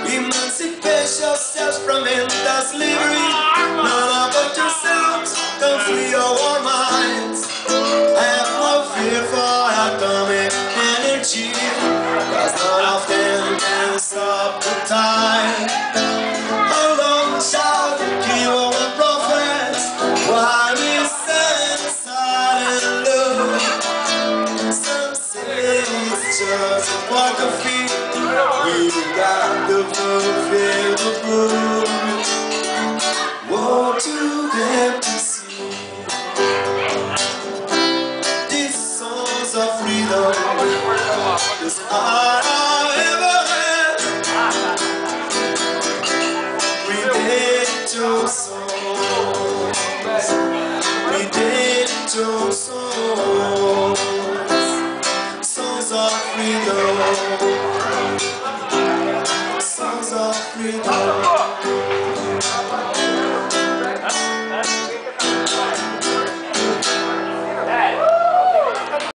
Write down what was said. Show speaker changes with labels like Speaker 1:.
Speaker 1: Emancipate yourselves from mental slavery. None but yourselves can free our minds. Have no fear for atomic energy, 'cause none of them can stop the tide. How long shall we keep our prophets while we stand silent look? Some say it's just a walk of feet. We got the proof in the book. Woe to them to see these songs of freedom. This heart I ever had. Redemption songs. Redemption songs. Songs of freedom. Songs of freedom.